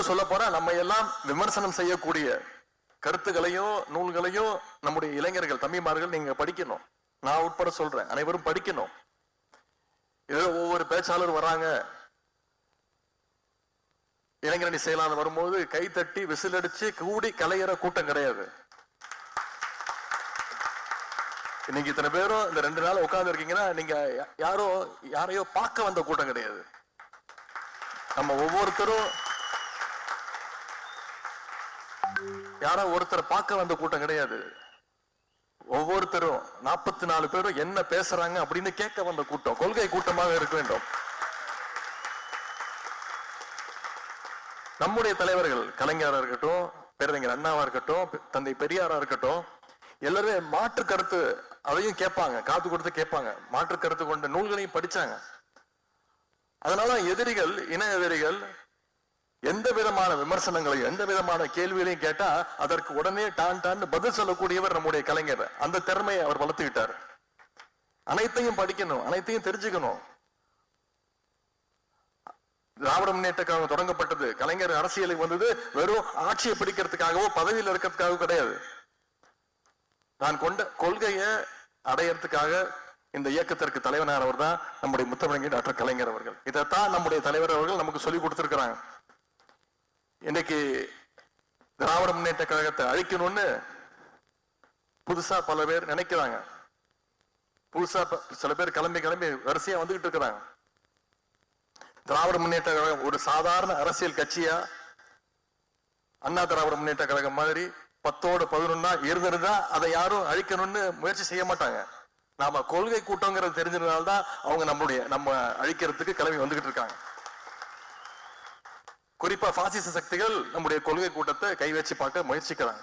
இன்னும் சொல்ல போறா நம்ம எல்லாம் விமர்சனம் செய்யக்கூடிய கருத்துக்களையும் நூல்களையும் நம்முடைய இளைஞர்கள் தம்பிமார்கள் நீங்க படிக்கணும். நான் உட்பட சொல்றேன், அனைவரும் படிக்கணும். ஏதோ ஒவ்வொரு பேச்சாளர் வராங்க, இளைஞரணி செயலாளர் வரும்போது கை தட்டி விசில் அடிச்சு கூடி கலையற கூட்டம் கிடையாது. இன்னைக்கு இத்தனை பேரும் இந்த 2 நாள் உட்கார்ந்து இருக்கீங்கன்னா நீங்க யாரையோ பார்க்க வந்த கூட்டம் கிடையாது. நம்ம ஒவ்வொருத்தரும் யாரோ ஒருத்தரை பார்க்க வந்த கூட்டம் கிடையாது. ஒவ்வொருத்தரும் 44 பேரும் என்ன பேசுறாங்க அப்படின்னு கேட்க வந்த கூட்டம், கொள்கை கூட்டமாக இருக்க வேண்டும். நம்முடைய தலைவர்கள் கலைஞரா இருக்கட்டும், பேரறிஞர் அண்ணாவா இருக்கட்டும், தந்தை பெரியாரா இருக்கட்டும், எல்லாருமே மாற்று கருத்து அதையும் கேட்பாங்க, காது கொடுத்து கேட்பாங்க. மாற்று கருத்து கொண்ட நூல்களையும் படிச்சாங்க. அதனால எதிரிகள், இன எதிரிகள் எந்த விதமான விமர்சனங்களையும் எந்த விதமான கேள்விகளையும் கேட்டா அதற்கு உடனே டான் பதில் சொல்லக்கூடியவர் நம்முடைய கலைஞர். அந்த திறமையை அவர் வளர்த்துக்கிட்டார். அனைத்தையும் படிக்கணும், அனைத்தையும் தெரிஞ்சுக்கணும். திராவிட முன்னேற்ற கழகம் தொடங்கப்பட்டது, கலைஞர் அரசியலுக்கு வந்தது வெறும் ஆட்சியை பிடிக்கிறதுக்காகவோ பதவியில் இருக்கிறதுக்காகவோ கிடையாது. நான் கொண்ட கொள்கையை அடையறதுக்காக இந்த இயக்கத்திற்கு தலைவனானவர் தான் நம்முடைய முத்தமிழர் டாக்டர் கலைஞர் அவர்கள். இதைத்தான் நம்முடைய தலைவர் அவர்கள் நமக்கு சொல்லி கொடுத்திருக்கிறாங்க. இன்னைக்கு திராவிட முன்னேற்ற கழகத்தை அழிக்கணும்னு புதுசா பல பேர் நினைக்கிறாங்க. புதுசா சில பேர் கிளம்பி வரிசையா வந்துகிட்டு இருக்கிறாங்க. திராவிட முன்னேற்ற கழகம் ஒரு சாதாரண அரசியல் கட்சியா அண்ணா திராவிட முன்னேற்ற கழகம் மாதிரி 10ஓடு 11 இருந்திருந்தா அதை யாரும் அழிக்கணும்னு முயற்சி செய்ய மாட்டாங்க. நாம கொள்கை கூட்டங்கிறது தெரிஞ்சதுனால்தான் அவங்க நம்ம அழிக்கிறதுக்கு கிளம்பி வந்துகிட்டு இருக்காங்க. குறிப்பா பாசிச சக்திகள் நம்முடைய கொள்கை கூட்டத்தை கை வச்சு பார்க்க முயற்சிக்கிறாங்க.